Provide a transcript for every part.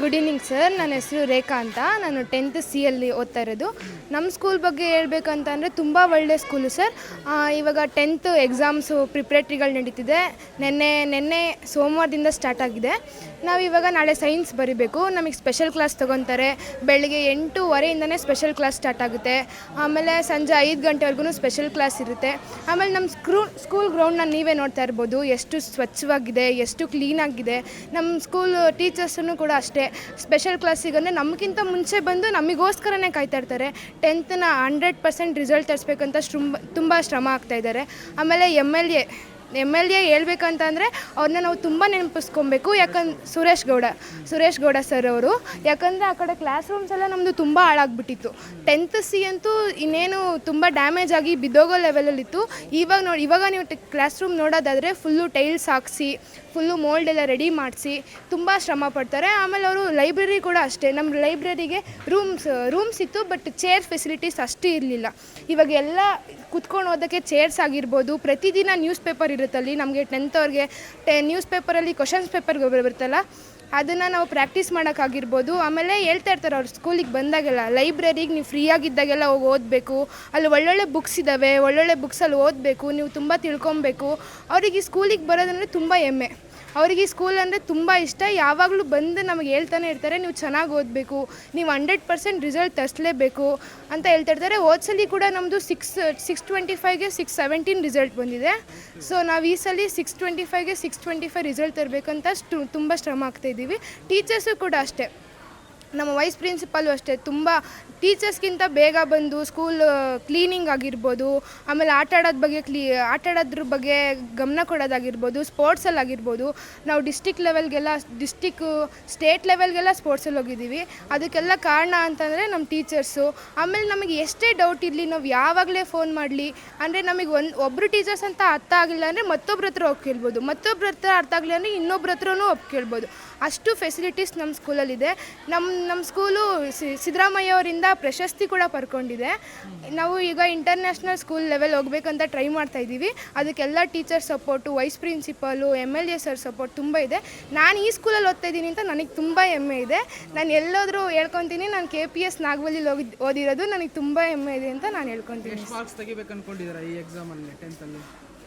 Good evening sir. ನನ್ನ ಹೆಸರು ರೇಖಾ ಅಂತ. ನಾನು 10th C ಓದ್ತಾ ಇರೋದು. ನಮ್ಮ ಸ್ಕೂಲ್ ಬಗ್ಗೆ ಹೇಳ್ಬೇಕಂತಂದರೆ ತುಂಬ ಒಳ್ಳೆಯ ಸ್ಕೂಲು ಸರ್. ಇವಾಗ 10th ಎಕ್ಸಾಮ್ಸು ಪ್ರಿಪ್ರೇಟ್ರಿಗಳು ನಡೀತಿದೆ. ನೆನ್ನೆ ಸೋಮವಾರದಿಂದ ಸ್ಟಾರ್ಟ್ ಆಗಿದೆ. ನಾವಿವಾಗ ನಾಳೆ ಸೈನ್ಸ್ ಬರೀಬೇಕು. ನಮಗೆ ಸ್ಪೆಷಲ್ ಕ್ಲಾಸ್ ತೊಗೊತಾರೆ. ಬೆಳಗ್ಗೆ 8:30ಇಂದನೇ ಸ್ಪೆಷಲ್ ಕ್ಲಾಸ್ ಸ್ಟಾರ್ಟ್ ಆಗುತ್ತೆ. ಆಮೇಲೆ ಸಂಜೆ 5 ಗಂಟೆವರೆಗೂ ಸ್ಪೆಷಲ್ ಕ್ಲಾಸ್ ಇರುತ್ತೆ. ಆಮೇಲೆ ನಮ್ಮ ಸ್ಕೂಲ್ ಗ್ರೌಂಡ್ನ ನೀವೇ ನೋಡ್ತಾ ಇರ್ಬೋದು, ಎಷ್ಟು ಸ್ವಚ್ಛವಾಗಿದೆ, ಎಷ್ಟು ಕ್ಲೀನಾಗಿದೆ. ನಮ್ಮ ಸ್ಕೂಲ್ ಟೀಚರ್ಸನ್ನು ಕೂಡ ಅಷ್ಟೇ, ಸ್ಪೆಷಲ್ ಕ್ಲಾಸಿಗಂದರೆ ನಮಗಿಂತ ಮುಂಚೆ ಬಂದು ನಮಗೋಸ್ಕರನೇ ಕಾಯ್ತಾ ಇರ್ತಾರೆ. 10th 100% ರಿಸಲ್ಟ್ ತರಿಸ್ಬೇಕಂತ ತುಂಬ ಶ್ರಮ ಆಗ್ತಾಯಿದ್ದಾರೆ. ಆಮೇಲೆ ಎಮ್ ಎಲ್ ಎ ಹೇಳ್ಬೇಕಂತಂದರೆ ಅವ್ರನ್ನ ನಾವು ತುಂಬ ನೆನಪಿಸ್ಕೊಬೇಕು. ಯಾಕಂದ್ರೆ ಸುರೇಶ್ ಗೌಡ ಸರ್ ಅವರು. ಯಾಕಂದರೆ ಆ ಕಡೆ ಕ್ಲಾಸ್ ರೂಮ್ಸ್ ಎಲ್ಲ ನಮ್ಮದು ತುಂಬ ಹಾಳಾಗ್ಬಿಟ್ಟಿತ್ತು. 10th C ಅಂತೂ ಇನ್ನೇನು ತುಂಬ ಡ್ಯಾಮೇಜ್ ಆಗಿ ಬಿದ್ದೋಗೋ ಲೆವೆಲಲ್ಲಿತ್ತು. ಇವಾಗ ನೀವು ಕ್ಲಾಸ್ ರೂಮ್ ನೋಡೋದಾದರೆ ಫುಲ್ಲು ಟೈಲ್ಸ್ ಹಾಕ್ಸಿ, ಫುಲ್ಲು ಮೋಲ್ಡ್ ಎಲ್ಲ ರೆಡಿ ಮಾಡಿಸಿ ತುಂಬ ಶ್ರಮ ಪಡ್ತಾರೆ. ಆಮೇಲೆ ಅವರು ಲೈಬ್ರರಿ ಕೂಡ ಅಷ್ಟೇ. ನಮ್ಮ ಲೈಬ್ರರಿಗೆ ರೂಮ್ಸ್ ಇತ್ತು, ಬಟ್ ಚೇರ್ ಫೆಸಿಲಿಟೀಸ್ ಅಷ್ಟು ಇರಲಿಲ್ಲ. ಇವಾಗ ಎಲ್ಲ ಕುತ್ಕೊಂಡು ಓದೋಕ್ಕೆ ಚೇರ್ಸ್ ಆಗಿರ್ಬೋದು. ಪ್ರತಿದಿನ ನ್ಯೂಸ್ ಪೇಪರ್ ಇರುತ್ತಲ್ಲಿ, ನಮಗೆ 10th ಅವ್ರಿಗೆ ನ್ಯೂಸ್ ಪೇಪರಲ್ಲಿ ಕ್ವಶನ್ಸ್ ಪೇಪರ್ ಬರುತ್ತಲ್ಲ, ಅದನ್ನು ನಾವು ಪ್ರಾಕ್ಟೀಸ್ ಮಾಡೋಕ್ಕಾಗಿರ್ಬೋದು. ಆಮೇಲೆ ಹೇಳ್ತಾ ಇರ್ತಾರೆ ಅವ್ರು ಸ್ಕೂಲಿಗೆ ಬಂದಾಗೆಲ್ಲ, ಲೈಬ್ರರಿಗೆ ನೀವು ಫ್ರೀಯಾಗಿದ್ದಾಗೆಲ್ಲ ಹೋಗಿ ಓದಬೇಕು, ಅಲ್ಲಿ ಒಳ್ಳೊಳ್ಳೆ ಬುಕ್ಸ್ ಇದ್ದಾವೆ, ಒಳ್ಳೊಳ್ಳೆ ಬುಕ್ಸಲ್ಲಿ ಓದಬೇಕು, ನೀವು ತುಂಬ ತಿಳ್ಕೊಬೇಕು. ಅವರಿಗೆ ಸ್ಕೂಲಿಗೆ ಬರೋದಂದರೆ ತುಂಬ ಹೆಮ್ಮೆ. ಅವರಿಗೆ ಸ್ಕೂಲ್ ಅಂದರೆ ತುಂಬ ಇಷ್ಟ. ಯಾವಾಗಲೂ ಬಂದು ನಮಗೆ ಹೇಳ್ತಾನೆ ಇರ್ತಾರೆ, ನೀವು ಚೆನ್ನಾಗಿ ಓದಬೇಕು, ನೀವು 100% ರಿಸಲ್ಟ್ ತರಿಸಲೇಬೇಕು ಅಂತ ಹೇಳ್ತಾ ಇರ್ತಾರೆ. ಹೋದ್ಸಲಿ ಕೂಡ ನಮ್ಮದು 625ಗೆ 617 ರಿಸಲ್ಟ್ ಬಂದಿದೆ. ಸೊ ನಾವು ಈ ಸಲ 625ಗೆ 625 ರಿಸಲ್ಟ್ ತರಬೇಕಂತ ತುಂಬ ಶ್ರಮ ಆಗ್ತಾಯಿದ್ದೀವಿ. ಟೀಚರ್ಸು ಕೂಡ ಅಷ್ಟೇ, ನಮ್ಮ ವೈಸ್ ಪ್ರಿನ್ಸಿಪಾಲು ಅಷ್ಟೇ, ತುಂಬ ಟೀಚರ್ಸ್ಗಿಂತ ಬೇಗ ಬಂದು ಸ್ಕೂಲ್ ಕ್ಲೀನಿಂಗ್ ಆಗಿರ್ಬೋದು, ಆಮೇಲೆ ಆಟಾಡೋದ್ರ ಬಗ್ಗೆ ಗಮನ ಕೊಡೋದಾಗಿರ್ಬೋದು, ಸ್ಪೋರ್ಟ್ಸಲ್ಲಾಗಿರ್ಬೋದು. ನಾವು ಸ್ಟೇಟ್ ಲೆವೆಲ್ಗೆಲ್ಲ ಸ್ಪೋರ್ಟ್ಸಲ್ಲಿ ಹೋಗಿದ್ದೀವಿ. ಅದಕ್ಕೆಲ್ಲ ಕಾರಣ ಅಂತಂದರೆ ನಮ್ಮ ಟೀಚರ್ಸು. ಆಮೇಲೆ ನಮಗೆ ಎಷ್ಟೇ ಡೌಟ್ ಇರಲಿ, ನಾವು ಯಾವಾಗಲೇ ಫೋನ್ ಮಾಡಲಿ ಅಂದರೆ ನಮಗೆ ಒಬ್ಬರು ಟೀಚರ್ಸ್ ಅಂತ ಅರ್ಥ ಆಗಿಲ್ಲ ಅಂದರೆ ಮತ್ತೊಬ್ಬರ ಹತ್ರ ಹೋಗಿ ಕೇಳ್ಬೋದು, ಮತ್ತೊಬ್ಬರ ಹತ್ರ ಅರ್ಥ ಆಗಲಿಲ್ಲ ಅಂದರೆ ಇನ್ನೊಬ್ಬರ ಹತ್ರನೂ ಹೋಗಿ ಕೇಳ್ಬೋದು. ಅಷ್ಟು ಫೆಸಿಲಿಟೀಸ್ ನಮ್ಮ ಸ್ಕೂಲಲ್ಲಿದೆ. ನಮ್ಮ ಸ್ಕೂಲು ಸಿದ್ದರಾಮಯ್ಯ ಅವರಿಂದ ಪ್ರಶಸ್ತಿ ಕೂಡ ಪಡ್ಕೊಂಡಿದೆ. ನಾವು ಈಗ ಇಂಟರ್ನ್ಯಾಷನಲ್ ಸ್ಕೂಲ್ ಲೆವೆಲ್ ಹೋಗ್ಬೇಕಂತ ಟ್ರೈ ಮಾಡ್ತಾಯಿದ್ದೀವಿ. ಅದಕ್ಕೆಲ್ಲ teacher support, vice principal, MLA sir support ತುಂಬ ಇದೆ. ನಾನು ಈ ಸ್ಕೂಲಲ್ಲಿ ಓದ್ತಾಯಿದ್ದೀನಿ ಅಂತ ನನಗೆ ತುಂಬ ಹೆಮ್ಮೆ ಇದೆ. ನಾನು ಎಲ್ಲೋದ್ರೂ ಹೇಳ್ಕೊತೀನಿ, ನಾನು KPS ನಾಗವಲ್ಲಿಲಿ ಓದಿರೋದು, ನನಗೆ ತುಂಬ ಹೆಮ್ಮೆ ಇದೆ ಅಂತ ನಾನು ಹೇಳ್ಕೊತೀನಿ. ಮಾರ್ಕ್ಸ್ ತೆಗಿಬೇಕು ಅಂದ್ಕೊಂಡಿದ್ದೀರಾ ಈ ಎಕ್ಸಾಮಲ್ಲಿ 10th ಅಲ್ಲಿ?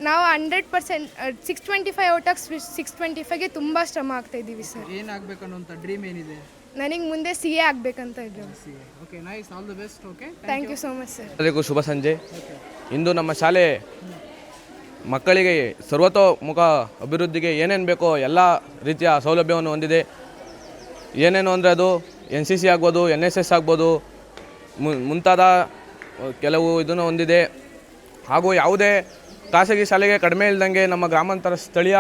ನಾವು 100% 625 ಔಟ್ ಆಫ್ 625ಗೆ ತುಂಬ ಶ್ರಮ ಆಗ್ತಾಯಿದ್ದೀವಿ ಸರ್. ಏನಾಗಬೇಕು ಅನ್ನೋಂಥ ಡ್ರೀಮ್ ಏನಿದೆ? ನನಗೆ ಮುಂದೆ CA ಆಗಬೇಕಂತ ಇದ್ದೀವಿ. Okay, nice, all the best. Okay, thank you so much sir. ಎಲ್ಲರಿಗೂ ಶುಭ ಸಂಜೆ. ಇಂದು ನಮ್ಮ ಶಾಲೆ ಮಕ್ಕಳಿಗೆ ಸರ್ವತೋಮುಖ ಅಭಿವೃದ್ಧಿಗೆ ಏನೇನು ಬೇಕೋ ಎಲ್ಲ ರೀತಿಯ ಸೌಲಭ್ಯವನ್ನು ಹೊಂದಿದೆ. ಏನೇನು ಅಂದರೆ ಅದು NCC ಆಗ್ಬೋದು, NSS ಆಗ್ಬೋದು, ಮುಂತಾದ ಕೆಲವು ಇದನ್ನು ಹೊಂದಿದೆ. ಹಾಗೂ ಯಾವುದೇ ಖಾಸಗಿ ಶಾಲೆಗೆ ಕಡಿಮೆ ಇಲ್ದಂಗೆ ನಮ್ಮ ಗ್ರಾಮಾಂತರ ಸ್ಥಳೀಯ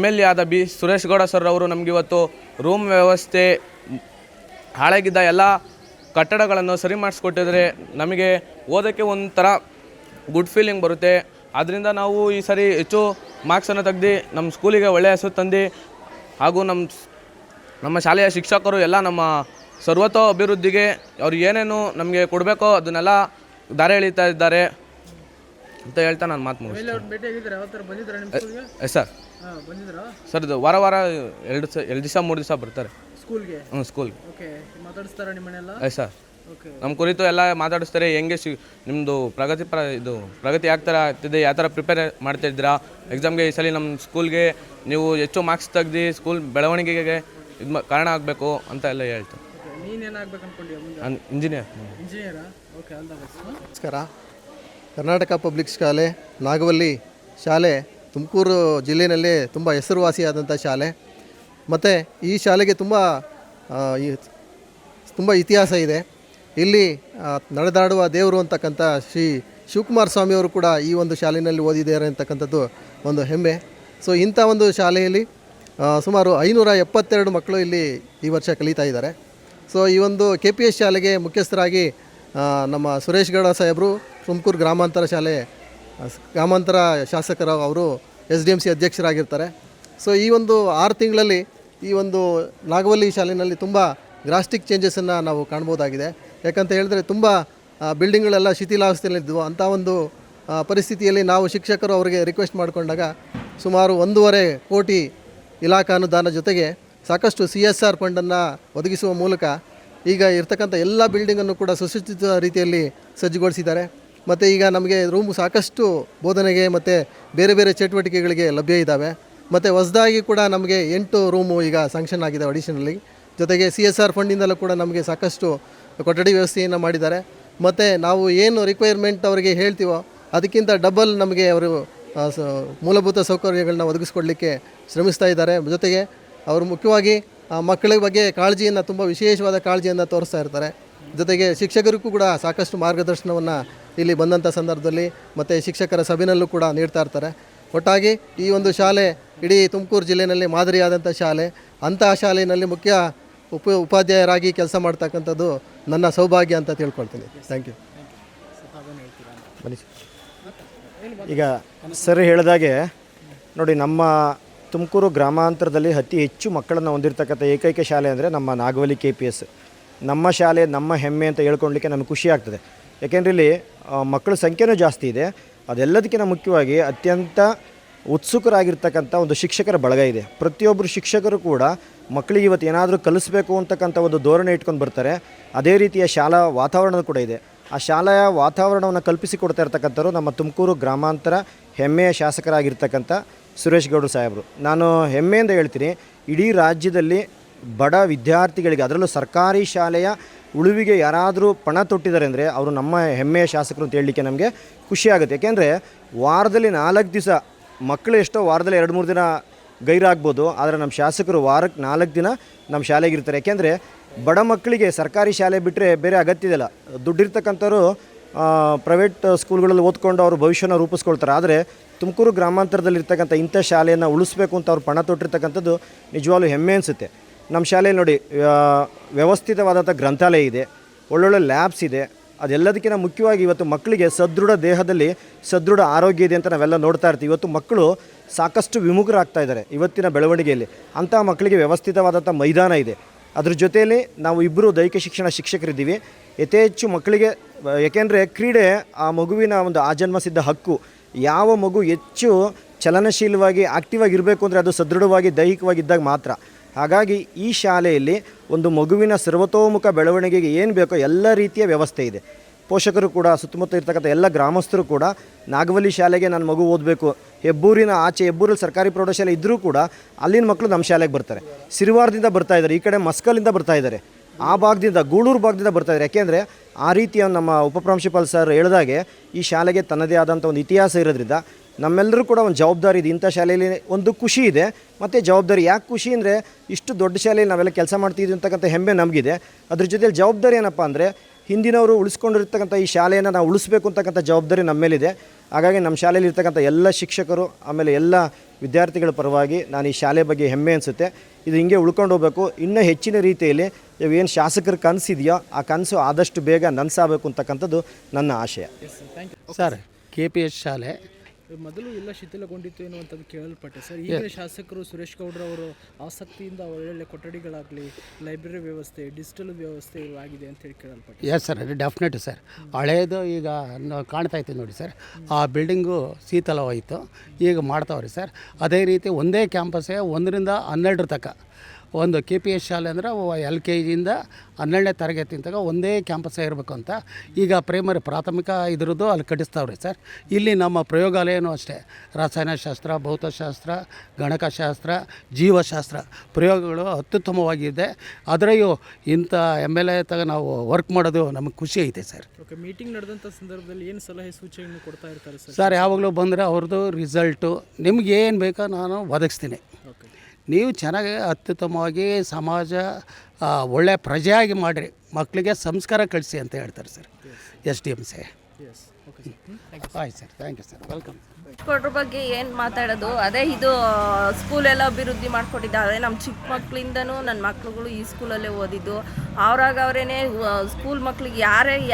MLA ಆದ ಸುರೇಶ್ ಗೌಡ ಸರ್ ಅವರು ನಮಗಿವತ್ತು ರೂಮ್ ವ್ಯವಸ್ಥೆ, ಹಾಳಾಗಿದ್ದ ಎಲ್ಲ ಕಟ್ಟಡಗಳನ್ನು ಸರಿ ಮಾಡಿಸ್ಕೊಟ್ಟಿದ್ರೆ ನಮಗೆ ಓದೋಕ್ಕೆ ಒಂಥರ ಗುಡ್ ಫೀಲಿಂಗ್ ಬರುತ್ತೆ. ಆದ್ದರಿಂದ ನಾವು ಈ ಸರಿ ಹೆಚ್ಚು ಮಾರ್ಕ್ಸನ್ನು ತೆಗೆದು ನಮ್ಮ ಸ್ಕೂಲಿಗೆ ಒಳ್ಳೆಯ ಹೆಸರು ತಂದು, ಹಾಗೂ ನಮ್ಮ ಶಾಲೆಯ ಶಿಕ್ಷಕರು ಎಲ್ಲ ನಮ್ಮ ಸರ್ವತೋ ಅಭಿವೃದ್ಧಿಗೆ ಅವ್ರು ಏನೇನು ನಮಗೆ ಕೊಡಬೇಕೋ ಅದನ್ನೆಲ್ಲ ದಾರಿ ಎಳೀತಾ ಇದ್ದಾರೆ ಅಂತ ಹೇಳ್ತಾ ನಾನು ಮಾತು ಮುಗಿಸ್ತೀನಿ. ಸರ್ ಸರ್ ಇದು ವಾರ 2 ದಿವಸ 3 ದಿವಸ ಬರ್ತಾರೆ ಸ್ಕೂಲ್ಗೆ. ಸ್ಕೂಲ್ಗೆ. ಓಕೆ, ಮಾತಾಡಿಸ್ತಾರ ನಿಮ್ಮನ್ನೆಲ್ಲ? ಸರ್ ನಮ್ಮ ಕುರಿತು ಎಲ್ಲ ಮಾತಾಡಿಸ್ತಾರೆ. ಹೆಂಗೆ ನಿಮ್ಮದು ಪ್ರಗತಿ ಆಗ್ತಿದೆ, ಯಾವ ಥರ ಪ್ರಿಪೇರ್ ಮಾಡ್ತಾಯಿದ್ದೀರಾ ಎಕ್ಸಾಮ್ಗೆ, ಈ ಸಲ ನಮ್ಮ ಸ್ಕೂಲ್ಗೆ ನೀವು ಹೆಚ್ಚು ಮಾರ್ಕ್ಸ್ ತೆಗ್ದು ಸ್ಕೂಲ್ ಬೆಳವಣಿಗೆಗೆ ಕಾರಣ ಆಗಬೇಕು ಅಂತ ಎಲ್ಲ ಹೇಳ್ತಾರೆ. ನೀನೇನಾಗಬೇಕು ಅನ್ಕೊಂಡಿದ್ದೀಯ ಮುಂದೆ? ಇಂಜಿನಿಯರಾ? Okay, all the best. ನಮಸ್ಕಾರ. ಕರ್ನಾಟಕ ಪಬ್ಲಿಕ್ ಶಾಲೆ ನಾಗವಲ್ಲಿ ಶಾಲೆ ತುಮಕೂರು ಜಿಲ್ಲೆಯಲ್ಲೇ ತುಂಬ ಹೆಸರುವಾಸಿಯಾದಂಥ ಶಾಲೆ. ಮತ್ತು ಈ ಶಾಲೆಗೆ ತುಂಬ ಇತಿಹಾಸ ಇದೆ. ಇಲ್ಲಿ ನಡೆದಾಡುವ ದೇವರು ಅಂತಕ್ಕಂಥ ಶ್ರೀ ಶಿವಕುಮಾರ ಸ್ವಾಮಿಯವರು ಕೂಡ ಈ ಒಂದು ಶಾಲೆಯಲ್ಲಿ ಓದಿದ್ದಾರೆ ಅಂತಕ್ಕಂಥದ್ದು ಒಂದು ಹೆಮ್ಮೆ. ಸೊ ಇಂಥ ಒಂದು ಶಾಲೆಯಲ್ಲಿ ಸುಮಾರು 572 ಮಕ್ಕಳು ಇಲ್ಲಿ ಈ ವರ್ಷ ಕಲಿತಾ ಇದ್ದಾರೆ. ಸೊ ಈ ಒಂದು KPS ಶಾಲೆಗೆ ಮುಖ್ಯಸ್ಥರಾಗಿ ನಮ್ಮ ಸುರೇಶ್ ಗೌಡ ಸಾಹೇಬರು, ತುಮಕೂರು ಗ್ರಾಮಾಂತರ ಶಾಸಕರು, ಅವರು SDMC ಅಧ್ಯಕ್ಷರಾಗಿರ್ತಾರೆ. ಸೊ ಈ ಒಂದು 6 ತಿಂಗಳಲ್ಲಿ ಈ ಒಂದು ನಾಗವಲ್ಲಿ ಶಾಲೆಯಲ್ಲಿ ತುಂಬ ಡ್ರಾಸ್ಟಿಕ್ ಚೇಂಜಸನ್ನು ನಾವು ಕಾಣ್ಬೋದಾಗಿದೆ. ಯಾಕಂತ ಹೇಳಿದ್ರೆ ತುಂಬ ಬಿಲ್ಡಿಂಗ್ಗಳೆಲ್ಲ ಶಿಥಿಲಾವಸ್ಥೆಯಲ್ಲಿದ್ದವು. ಅಂಥ ಒಂದು ಪರಿಸ್ಥಿತಿಯಲ್ಲಿ ನಾವು ಶಿಕ್ಷಕರು ಅವರಿಗೆ ರಿಕ್ವೆಸ್ಟ್ ಮಾಡಿಕೊಂಡಾಗ ಸುಮಾರು 1.5 ಕೋಟಿ ಇಲಾಖಾ ಅನುದಾನ ಜೊತೆಗೆ ಸಾಕಷ್ಟು CSR ಫಂಡನ್ನು ಒದಗಿಸುವ ಮೂಲಕ ಈಗ ಇರ್ತಕ್ಕಂಥ ಎಲ್ಲ ಬಿಲ್ಡಿಂಗನ್ನು ಕೂಡ ಸುಸಜ್ಜಿತ ರೀತಿಯಲ್ಲಿ ಸಜ್ಜುಗೊಳಿಸಿದ್ದಾರೆ. ಮತ್ತು ಈಗ ನಮಗೆ ರೂಮು ಸಾಕಷ್ಟು ಬೋಧನೆಗೆ ಮತ್ತು ಬೇರೆ ಬೇರೆ ಚಟುವಟಿಕೆಗಳಿಗೆ ಲಭ್ಯ ಇದ್ದಾವೆ. ಮತ್ತು ಹೊಸದಾಗಿ ಕೂಡ ನಮಗೆ 8 ರೂಮು ಈಗ ಸ್ಯಾಂಕ್ಷನ್ ಆಗಿದೆ ಅಡಿಷನಲಿ. ಜೊತೆಗೆ CSR ಫಂಡಿಂದಲೂ ಕೂಡ ನಮಗೆ ಸಾಕಷ್ಟು ಕೊಠಡಿ ವ್ಯವಸ್ಥೆಯನ್ನು ಮಾಡಿದ್ದಾರೆ. ಮತ್ತು ನಾವು ಏನು ರಿಕ್ವೈರ್ಮೆಂಟ್ ಅವರಿಗೆ ಹೇಳ್ತೀವೋ ಅದಕ್ಕಿಂತ ಡಬಲ್ ನಮಗೆ ಅವರು ಮೂಲಭೂತ ಸೌಕರ್ಯಗಳನ್ನ ಒದಗಿಸ್ಕೊಡ್ಲಿಕ್ಕೆ ಶ್ರಮಿಸ್ತಾ ಇದ್ದಾರೆ. ಜೊತೆಗೆ ಅವರು ಮುಖ್ಯವಾಗಿ ಮಕ್ಕಳ ಬಗ್ಗೆ ಕಾಳಜಿಯನ್ನು, ತುಂಬ ವಿಶೇಷವಾದ ಕಾಳಜಿಯನ್ನು ತೋರಿಸ್ತಾ ಇರ್ತಾರೆ. ಜೊತೆಗೆ ಶಿಕ್ಷಕರಿಗೂ ಕೂಡ ಸಾಕಷ್ಟು ಮಾರ್ಗದರ್ಶನವನ್ನು ಇಲ್ಲಿ ಬಂದಂಥ ಸಂದರ್ಭದಲ್ಲಿ ಮತ್ತು ಶಿಕ್ಷಕರ ಸಭೆಯಲ್ಲೂ ಕೂಡ ನೀಡ್ತಾ ಇರ್ತಾರೆ. ಒಟ್ಟಾಗಿ ಈ ಒಂದು ಶಾಲೆ ಇಡೀ ತುಮಕೂರು ಜಿಲ್ಲೆಯಲ್ಲಿ ಮಾದರಿಯಾದಂಥ ಶಾಲೆ. ಅಂತಹ ಶಾಲೆಯಲ್ಲಿ ಮುಖ್ಯ ಉಪಾಧ್ಯಾಯರಾಗಿ ಕೆಲಸ ಮಾಡ್ತಕ್ಕಂಥದ್ದು ನನ್ನ ಸೌಭಾಗ್ಯ ಅಂತ ತಿಳ್ಕೊಳ್ತೀನಿ. Thank you. ಬನ್ನಿ ಈಗ ಸರ್ ಹೇಳಿದಾಗೆ ನೋಡಿ, ನಮ್ಮ ತುಮಕೂರು ಗ್ರಾಮಾಂತರದಲ್ಲಿ ಅತಿ ಹೆಚ್ಚು ಮಕ್ಕಳನ್ನು ಹೊಂದಿರತಕ್ಕಂಥ ಏಕೈಕ ಶಾಲೆ ಅಂದರೆ ನಮ್ಮ ನಾಗವಲ್ಲಿ KPS. ನಮ್ಮ ಶಾಲೆ ನಮ್ಮ ಹೆಮ್ಮೆ ಅಂತ ಹೇಳ್ಕೊಳ್ಲಿಕ್ಕೆ ನಮಗೆ ಖುಷಿ ಆಗ್ತದೆ. ಯಾಕೆಂದರೆ ಇಲ್ಲಿ ಮಕ್ಕಳ ಸಂಖ್ಯೆನೂ ಜಾಸ್ತಿ ಇದೆ. ಅದೆಲ್ಲದಕ್ಕಿಂತ ಮುಖ್ಯವಾಗಿ ಅತ್ಯಂತ ಉತ್ಸುಕರಾಗಿರ್ತಕ್ಕಂಥ ಒಂದು ಶಿಕ್ಷಕರ ಬಳಗ ಇದೆ. ಪ್ರತಿಯೊಬ್ಬರು ಶಿಕ್ಷಕರು ಕೂಡ ಮಕ್ಕಳಿಗೆ ಇವತ್ತು ಏನಾದರೂ ಕಲಿಸ್ಬೇಕು ಅಂತಕ್ಕಂಥ ಒಂದು ಧೋರಣೆ ಇಟ್ಕೊಂಡು ಬರ್ತಾರೆ. ಅದೇ ರೀತಿಯ ಶಾಲಾ ವಾತಾವರಣ ಕೂಡ ಇದೆ. ಆ ಶಾಲೆಯ ವಾತಾವರಣವನ್ನು ಕಲ್ಪಿಸಿಕೊಡ್ತಾ ಇರ್ತಕ್ಕಂಥವ್ರು ನಮ್ಮ ತುಮಕೂರು ಗ್ರಾಮಾಂತರ ಹೆಮ್ಮೆಯ ಶಾಸಕರಾಗಿರ್ತಕ್ಕಂಥ ಸುರೇಶ್ ಗೌಡ್ರು ಸಾಹೇಬರು. ನಾನು ಹೆಮ್ಮೆಯಿಂದ ಹೇಳ್ತೀನಿ, ಇಡೀ ರಾಜ್ಯದಲ್ಲಿ ಬಡ ವಿದ್ಯಾರ್ಥಿಗಳಿಗೆ, ಅದರಲ್ಲೂ ಸರ್ಕಾರಿ ಶಾಲೆಯ ಉಳಿವಿಗೆ ಯಾರಾದರೂ ಪಣ ತೊಟ್ಟಿದ್ದಾರೆ ಅಂದರೆ ಅವರು ನಮ್ಮ ಹೆಮ್ಮೆಯ ಶಾಸಕರು ಅಂತ ಹೇಳಲಿಕ್ಕೆ ನಮಗೆ ಖುಷಿ ಆಗುತ್ತೆ. ಯಾಕೆಂದರೆ ವಾರದಲ್ಲಿ 4 ದಿವಸ ಮಕ್ಕಳು ಎಷ್ಟೋ ವಾರದಲ್ಲಿ 2-3 ದಿನ ಗೈರಾಗ್ಬೋದು, ಆದರೆ ನಮ್ಮ ಶಾಸಕರು ವಾರಕ್ಕೆ 4 ದಿನ ನಮ್ಮ ಶಾಲೆಗೆ ಇರ್ತಾರೆ. ಯಾಕೆಂದರೆ ಬಡ ಮಕ್ಕಳಿಗೆ ಸರ್ಕಾರಿ ಶಾಲೆ ಬಿಟ್ಟರೆ ಬೇರೆ ಅಗತ್ಯ ಇದೆಯಲ್ಲ. ದುಡ್ಡಿರ್ತಕ್ಕಂಥವ್ರು ಪ್ರೈವೇಟ್ ಸ್ಕೂಲ್ಗಳಲ್ಲಿ ಓದ್ಕೊಂಡು ಅವರು ಭವಿಷ್ಯನ ರೂಪಿಸ್ಕೊಳ್ತಾರೆ. ಆದರೆ ತುಮಕೂರು ಗ್ರಾಮಾಂತರದಲ್ಲಿರ್ತಕ್ಕಂಥ ಇಂಥ ಶಾಲೆಯನ್ನು ಉಳಿಸ್ಬೇಕು ಅಂತ ಅವ್ರು ಪಣ ತೊಟ್ಟಿರ್ತಕ್ಕಂಥದ್ದು ನಿಜವಾಗ್ಲೂ ಹೆಮ್ಮೆ ಅನಿಸುತ್ತೆ. ನಮ್ಮ ಶಾಲೆಯಲ್ಲಿ ನೋಡಿ, ವ್ಯವಸ್ಥಿತವಾದಂಥ ಗ್ರಂಥಾಲಯ ಇದೆ, ಒಳ್ಳೊಳ್ಳೆ ಲ್ಯಾಬ್ಸ್ ಇದೆ. ಅದೆಲ್ಲದಕ್ಕಿಂತ ಮುಖ್ಯವಾಗಿ ಇವತ್ತು ಮಕ್ಕಳಿಗೆ ಸದೃಢ ದೇಹದಲ್ಲಿ ಸದೃಢ ಆರೋಗ್ಯ ಇದೆ ಅಂತ ನಾವೆಲ್ಲ ನೋಡ್ತಾ ಇರ್ತೀವಿ. ಇವತ್ತು ಮಕ್ಕಳು ಸಾಕಷ್ಟು ವಿಮುಖರಾಗ್ತಾ ಇದ್ದಾರೆ ಇವತ್ತಿನ ಬೆಳವಣಿಗೆಯಲ್ಲಿ. ಅಂಥ ಮಕ್ಕಳಿಗೆ ವ್ಯವಸ್ಥಿತವಾದಂಥ ಮೈದಾನ ಇದೆ. ಅದ್ರ ಜೊತೆಯಲ್ಲಿ ನಾವು ಇಬ್ಬರು ದೈಹಿಕ ಶಿಕ್ಷಣ ಶಿಕ್ಷಕರಿದ್ದೀವಿ. ಯಥೇಚ್ಛು ಮಕ್ಕಳಿಗೆ, ಏಕೆಂದರೆ ಕ್ರೀಡೆ ಆ ಮಗುವಿನ ಒಂದು ಆಜನ್ಮ ಸಿದ್ಧ ಹಕ್ಕು. ಯಾವ ಮಗು ಹೆಚ್ಚು ಚಲನಶೀಲವಾಗಿ ಆಕ್ಟಿವ್ ಆಗಿರಬೇಕು ಅಂದರೆ ಅದು ಸದೃಢವಾಗಿ ದೈಹಿಕವಾಗಿದ್ದಾಗ ಮಾತ್ರ. ಹಾಗಾಗಿ ಈ ಶಾಲೆಯಲ್ಲಿ ಒಂದು ಮಗುವಿನ ಸರ್ವತೋಮುಖ ಬೆಳವಣಿಗೆಗೆ ಏನು ಬೇಕೋ ಎಲ್ಲ ರೀತಿಯ ವ್ಯವಸ್ಥೆ ಇದೆ. ಪೋಷಕರು ಕೂಡ, ಸುತ್ತಮುತ್ತ ಇರ್ತಕ್ಕಂಥ ಎಲ್ಲ ಗ್ರಾಮಸ್ಥರು ಕೂಡ ನಾಗವಲ್ಲಿ ಶಾಲೆಗೆ ನನ್ನ ಮಗು ಓದಬೇಕು, ಹೆಬ್ಬೂರಿನ ಆಚೆ, ಹೆಬ್ಬೂರಲ್ಲಿ ಸರ್ಕಾರಿ ಪ್ರೌಢಶಾಲೆ ಇದ್ದರೂ ಕೂಡ ಅಲ್ಲಿನ ಮಕ್ಕಳು ನಮ್ಮ ಶಾಲೆಗೆ ಬರ್ತಾರೆ. ಸಿರಿವಾರದಿಂದ ಬರ್ತಾ ಇದ್ದಾರೆ, ಈ ಕಡೆ ಮಸ್ಕಲಿಂದ ಬರ್ತಾ ಇದ್ದಾರೆ, ಆ ಭಾಗದಿಂದ ಗೂಳೂರು ಭಾಗದಿಂದ ಬರ್ತಾ ಇದ್ದಾರೆ. ಯಾಕೆಂದರೆ ಆ ರೀತಿಯ ನಮ್ಮ ಉಪಪ್ರಾಂಶುಪಾಲ್ ಸರ್ ಹೇಳಿದಾಗೆ ಈ ಶಾಲೆಗೆ ತನ್ನದೇ ಆದಂಥ ಒಂದು ಇತಿಹಾಸ ಇರೋದ್ರಿಂದ ನಮ್ಮೆಲ್ಲರೂ ಕೂಡ ಒಂದು ಜವಾಬ್ದಾರಿ ಇದೆ. ಇಂಥ ಶಾಲೆಯಲ್ಲಿ ಒಂದು ಖುಷಿ ಇದೆ ಮತ್ತು ಜವಾಬ್ದಾರಿ. ಯಾಕೆ ಖುಷಿ ಅಂದರೆ ಇಷ್ಟು ದೊಡ್ಡ ಶಾಲೆಯಲ್ಲಿ ನಾವೆಲ್ಲ ಕೆಲಸ ಮಾಡ್ತಿದ್ದೀವಿ ಅಂತಕ್ಕಂಥ ಹೆಮ್ಮೆ ನಮಗಿದೆ. ಅದ್ರ ಜೊತೆಲಿ ಜವಾಬ್ದಾರಿ ಏನಪ್ಪ ಅಂದರೆ ಹಿಂದಿನವರು ಉಳಿಸ್ಕೊಂಡಿರ್ತಕ್ಕಂಥ ಈ ಶಾಲೆಯನ್ನು ನಾವು ಉಳಿಸ್ಬೇಕು ಅಂತಕ್ಕಂಥ ಜವಾಬ್ದಾರಿ ನಮ್ಮ ಮೇಲಿದೆ. ಹಾಗಾಗಿ ನಮ್ಮ ಶಾಲೆಯಲ್ಲಿ ಇರ್ತಕ್ಕಂಥ ಎಲ್ಲ ಶಿಕ್ಷಕರು ಆಮೇಲೆ ಎಲ್ಲ ವಿದ್ಯಾರ್ಥಿಗಳ ಪರವಾಗಿ ನಾನು ಈ ಶಾಲೆ ಬಗ್ಗೆ ಹೆಮ್ಮೆ ಅನಿಸುತ್ತೆ. ಇದು ಹಿಂಗೆ ಉಳ್ಕೊಂಡು ಹೋಗಬೇಕು. ಇನ್ನೂ ಹೆಚ್ಚಿನ ರೀತಿಯಲ್ಲಿ ಏನು ಶಾಸಕರ ಕನಸಿದೆಯೋ ಆ ಕನಸು ಆದಷ್ಟು ಬೇಗ ನನಸಾಗಬೇಕು ಅಂತಕ್ಕಂಥದ್ದು ನನ್ನ ಆಶಯ. ಸರ್, KPS ಶಾಲೆ ಮೊದಲು ಎಲ್ಲ ಶಿಥಿಲಗೊಂಡಿತ್ತು ಎನ್ನುವಂಥದ್ದು ಕೇಳಲ್ಪಟ್ಟೆ ಸರ್. ಈಗ ಶಾಸಕರು ಸುರೇಶ್ ಗೌಡ್ರು ಅವರು ಆಸಕ್ತಿಯಿಂದ ಒಳ್ಳೊಳ್ಳೆ ಕೊಠಡಿಗಳಾಗಲಿ, ಲೈಬ್ರರಿ ವ್ಯವಸ್ಥೆ, ಡಿಜಿಟಲ್ ವ್ಯವಸ್ಥೆ ಆಗಿದೆ ಅಂತ ಹೇಳಿ ಕೇಳಲ್ಪಟ್ಟೆ. Yes sir, definite sir. ಹಳೇದು ಈಗ ಕಾಣ್ತಾ ಇತ್ತು ನೋಡಿ ಸರ್, ಆ ಬಿಲ್ಡಿಂಗು ಶೀತಲವಾಯಿತು, ಈಗ ಮಾಡ್ತಾವ್ರಿ ಸರ್. ಅದೇ ರೀತಿ ಒಂದೇ ಕ್ಯಾಂಪಸ್ಸೇ 1ರಿಂದ 12 ತನಕ ಒಂದು KPS ಶಾಲೆ ಅಂದರೆ LKGಯಿಂದ 12ನೇ ತರಗತಿ ತನಕ ಒಂದೇ ಕ್ಯಾಂಪಸ್ಸೇ ಇರಬೇಕು ಅಂತ ಈಗ ಪ್ರೈಮರಿ ಪ್ರಾಥಮಿಕ ಇದ್ರದ್ದು ಅಲ್ಲಿ ಕಟ್ಟಿಸ್ತಾವ್ರಿ ಸರ್. ಇಲ್ಲಿ ನಮ್ಮ ಪ್ರಯೋಗಾಲಯನೂ ಅಷ್ಟೇ, ರಸಾಯನಶಾಸ್ತ್ರ, ಭೌತಶಾಸ್ತ್ರ, ಗಣಕಶಾಸ್ತ್ರ, ಜೀವಶಾಸ್ತ್ರ ಪ್ರಯೋಗಗಳು ಅತ್ಯುತ್ತಮವಾಗಿದೆ. ಅದರಲ್ಲೂ ಇಂಥ MLA ತಗ ನಾವು ವರ್ಕ್ ಮಾಡೋದು ನಮಗೆ ಖುಷಿ ಐತೆ ಸರ್. ಓಕೆ, ಮೀಟಿಂಗ್ ನಡೆದಂಥ ಸಂದರ್ಭದಲ್ಲಿ ಏನು ಸಲಹೆ ಸೂಚನೆ ಕೊಡ್ತಾ ಇರ್ತಾರೆ ಸರ್? ಸರ್, ಯಾವಾಗಲೂ ಬಂದರೆ ಅವ್ರದ್ದು ರಿಸಲ್ಟು ನಿಮ್ಗೆ ಏನು ಬೇಕೋ ನಾನು ಒದಗಿಸ್ತೀನಿ. ಓಕೆ, ನೀವು ಚೆನ್ನಾಗಿ ಅತ್ಯುತ್ತಮವಾಗಿ ಸಮಾಜ ಒಳ್ಳೆಯ ಪ್ರಜೆಯಾಗಿ ಮಾಡಿರಿ, ಮಕ್ಕಳಿಗೆ ಸಂಸ್ಕಾರ ಕಳಿಸಿ ಅಂತ ಹೇಳ್ತಾರೆ sir SDMC. Yes, okay sir. ಆಯ್ತು sir, thank you sir, welcome. ಕೊಡ್ರ ಬಗ್ಗೆ ಏನು ಮಾತಾಡೋದು, ಅದೇ ಇದು ಸ್ಕೂಲೆಲ್ಲ ಅಭಿವೃದ್ಧಿ ಮಾಡಿಕೊಟ್ಟಿದ್ದಾರೆ. ನಮ್ಮ ಚಿಕ್ಕ ಮಕ್ಕಳಿಂದನೂ ನನ್ನ ಮಕ್ಳುಗಳು ಈ ಸ್ಕೂಲಲ್ಲೇ ಓದಿದ್ದು. ಅವರೇ ಸ್ಕೂಲ್ ಮಕ್ಳಿಗೆ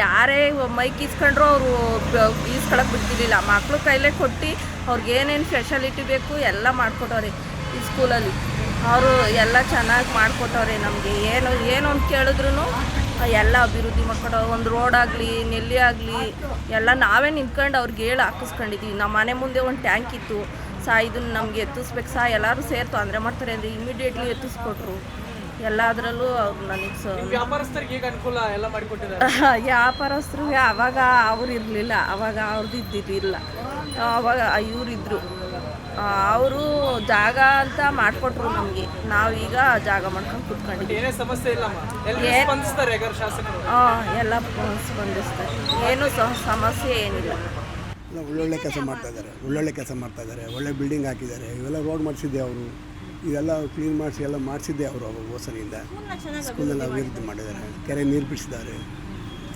ಯಾರೇ ಮೈಕ್ ಇಸ್ಕೊಂಡ್ರು ಅವರು ಈಸ್ಕೊಳಕ್ಕೆ ಬಿಡ್ತಿರ್ಲಿಲ್ಲ. ಮಕ್ಳು ಕೈಲೇ ಕೊಟ್ಟು ಅವ್ರಿಗೆ ಏನೇನು ಫೆಸಿಲಿಟಿ ಬೇಕು ಎಲ್ಲ ಮಾಡಿಕೊಟ್ಟವ್ರೆ ಈ ಸ್ಕೂಲಲ್ಲಿ. ಅವರು ಎಲ್ಲ ಚೆನ್ನಾಗಿ ಮಾಡಿಕೊಟ್ಟವ್ರೆ. ನಮಗೆ ಏನು ಅಂತ ಕೇಳಿದ್ರು ಎಲ್ಲ ಅಭಿವೃದ್ಧಿ ಮಾಡ್ಕೊಂಡು, ಒಂದು ರೋಡ್ ಆಗಲಿ, ನೆಲ್ಲಿ ಆಗಲಿ ಎಲ್ಲ ನಾವೇ ನಿಂತ್ಕೊಂಡು ಅವ್ರಿಗೆ ಹೇಳಿ ಹಾಕಿಸ್ಕೊಂಡಿದ್ದೀವಿ. ನಮ್ಮ ಮನೆ ಮುಂದೆ ಒಂದು ಟ್ಯಾಂಕ್ ಇತ್ತು, ಇದನ್ನು ನಮಗೆ ಎತ್ತಿಸ್ಬೇಕು ಎಲ್ಲರೂ ಸೇರಿ ತೊಂದರೆ ಮಾಡ್ತಾರೆ ಅಂದರೆ ಇಮಿಡಿಯೇಟ್ಲಿ ಎತ್ತಿಸ್ಕೊಟ್ರು. ಎಲ್ಲದರಲ್ಲೂ ಅವ್ರು ನನಗೆ ವ್ಯಾಪಾರಸ್ಥರಿಗೆ ಈಗ ಅನುಕೂಲ ಎಲ್ಲ ಮಾಡಿಕೊಟ್ಟಿದ್ದಾರೆ. ವ್ಯಾಪಾರಸ್ಥರು ಅವಾಗ ಅವ್ರು ಇರಲಿಲ್ಲ, ಅವಾಗ ಅವ್ರದ್ದು ಇದ್ದಿರಲಿಲ್ಲ, ಅವಾಗ ಇವರಿದ್ದರು. ಅವರು ಜಾಗ ಅಂತ ಮಾಡಿಕೊಟ್ರು ನಮಗೆ. ನಾವೀಗ ಜಾಗ ಮಾಡ್ಕೊಂಡು ಕೂತ್ಕೊಂಡಿದ್ದೀವಿ. ಏನೇ ಸಮಸ್ಯೆ ಇಲ್ಲಮ್ಮ, ಎಲ್ಲ ಸ್ಪಂದಿಸ್ತಾರೆ ಈಗ ಶಾಸಕರು. ಎಲ್ಲ ಸ್ಪಂದಿಸ್ತಾರೆ, ಏನೂ ಸಮಸ್ಯೆ ಏನಿಲ್ಲ. ಒಳ್ಳೊಳ್ಳೆ ಕೆಲಸ ಮಾಡ್ತಾಯಿದ್ದಾರೆ, ಒಳ್ಳೆ ಬಿಲ್ಡಿಂಗ್ ಹಾಕಿದ್ದಾರೆ. ಇವೆಲ್ಲ ರೋಡ್ ಮಾಡಿಸಿದ್ದೆ ಅವರು, ಇದೆಲ್ಲ ಕ್ಲೀನ್ ಮಾಡಿಸಿ ಎಲ್ಲ ಮಾಡಿಸಿದ್ದೆ ಅವರು ಅವಾಗ ಹೋಸರಿಯಿಂದ. ಸ್ಕೂಲೆಲ್ಲ ಅಭಿವೃದ್ಧಿ ಮಾಡಿದ್ದಾರೆ, ಕೆರೆ ನೀರು ಬಿಡಿಸಿದ್ದಾರೆ,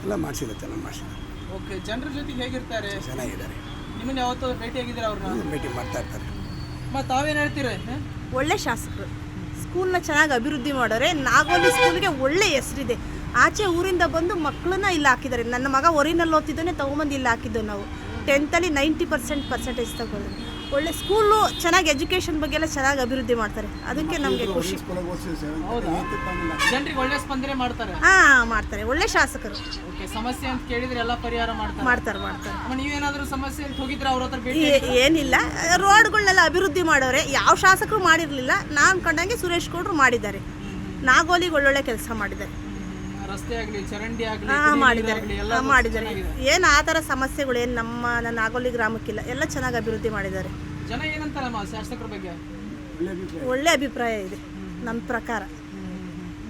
ಎಲ್ಲ ಮಾಡಿಸಿದ್ದಾರೆ, ಚೆನ್ನಾಗಿ ಮಾಡಿಸಿದ್ದಾರೆ. ಓಕೆ, ಜನರ ಜೊತೆಗೆ ಹೇಗಿರ್ತಾರೆ? ಚೆನ್ನಾಗಿದ್ದಾರೆ. ನಿಮ್ಮನ್ನ ಯಾವತ್ತೂ ಭೇಟಿಯಾಗಿದ್ದಾರೆ ಅವ್ರನ್ನ? ಭೇಟಿ ಮಾಡ್ತಾ ಇರ್ತಾರೆ. ಮತ್ತು ತಾವೇನು ಹೇಳ್ತೀರಿ? ಒಳ್ಳೆ ಶಾಸಕರು, ಸ್ಕೂಲ್ನ ಚೆನ್ನಾಗಿ ಅಭಿವೃದ್ಧಿ ಮಾಡೋರೆ. ನಾಗೋಲಿ ಸ್ಕೂಲ್ಗೆ ಒಳ್ಳೆ ಹೆಸರಿದೆ. ಆಚೆ ಊರಿಂದ ಬಂದು ಮಕ್ಕಳನ್ನ ಇಲ್ಲಿ ಹಾಕಿದ್ದಾರೆ. ನನ್ನ ಮಗ ಹೊರಿನಲ್ಲಿ ಓದ್ತಿದ್ದಾನೆ, ತೊಗೊಂಬಂದು ಇಲ್ಲಿ ಹಾಕಿದ್ದು ನಾವು. 10th 90% ಪರ್ಸೆಂಟೇಜ್ ತಗೊಂಡು ಒಳ್ಳೆ ಸ್ಕೂಲು, ಚೆನ್ನಾಗಿ ಎಜುಕೇಷನ್ ಬಗ್ಗೆ ಎಲ್ಲ ಚೆನ್ನಾಗಿ ಅಭಿವೃದ್ಧಿ ಮಾಡ್ತಾರೆ. ಅದಕ್ಕೆ ನಮಗೆ ಖುಷಿ. ಜನರಿಗೆ ಒಳ್ಳೆ ಸ್ಪಂದನೆ ಮಾಡ್ತಾರೆ. ಮಾಡ್ತಾರೆ, ಒಳ್ಳೆ ಶಾಸಕರು. ಓಕೆ, ಸಮಸ್ಯೆ ಅಂತ ಕೇಳಿದ್ರೆ ಎಲ್ಲ ಪರಿಹಾರ ಮಾಡ್ತಾರೆ. ನೀವೇನಾದರೂ ಸಮಸ್ಯೆ ಅಂತ ಹೋಗಿದ್ರೆ ಅವ್ರ ಹತ್ರ ಭೇಟಿ? ಏನಿಲ್ಲ, ರೋಡ್ಗಳನ್ನೆಲ್ಲ ಅಭಿವೃದ್ಧಿ ಮಾಡೋರೆ. ಯಾವ ಶಾಸಕರು ಮಾಡಿರಲಿಲ್ಲ. ನಾನು ಕಂಡಂಗೆ ಸುರೇಶ್ ಗೌಡ್ರು ಮಾಡಿದ್ದಾರೆ. ನಾಗೋಲಿಗೆ ಒಳ್ಳೊಳ್ಳೆ ಕೆಲಸ ಮಾಡಿದ್ದಾರೆ. ರಸ್ತೆ ಆಗಲಿ, ಚರಂಡಿ ಆಗಲಿ, ಮಾಡಿದ್ದಾರೆ. ಏನು ಆ ಥರ ಸಮಸ್ಯೆಗಳು ಏನು ನಮ್ಮ ನಾಗೋಲಿ ಗ್ರಾಮಕ್ಕಿಲ್ಲ. ಎಲ್ಲ ಚೆನ್ನಾಗಿ ಅಭಿವೃದ್ಧಿ ಮಾಡಿದ್ದಾರೆ. ಜನ ಏನಂತಾರಮ್ಮ ಶಾಸಕರ ಬಗ್ಗೆ? ಒಳ್ಳೆ ಅಭಿಪ್ರಾಯ ಇದೆ ನಮ್ಮ ಪ್ರಕಾರ.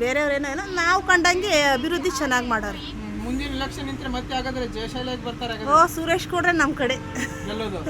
ಬೇರೆಯವ್ರೇನೋ ನಾವು ಕಂಡಂಗೆ ಅಭಿವೃದ್ಧಿ ಚೆನ್ನಾಗಿ ಮಾಡೋರು. ಮುಂದಿನ ಎಲೆಕ್ಷನ್ ನಿಂತ್ರೆ ಮತ್ತೆ ಹಾಗಾದ್ರೆ ಜಯಶಾಲಿಯಾಗಿ ಬರ್ತಾರೆ? ಸುರೇಶ್ ಗೌಡ್ರೆ ನಮ್ಮ ಕಡೆ. ಗೆಲ್ಲೋದು?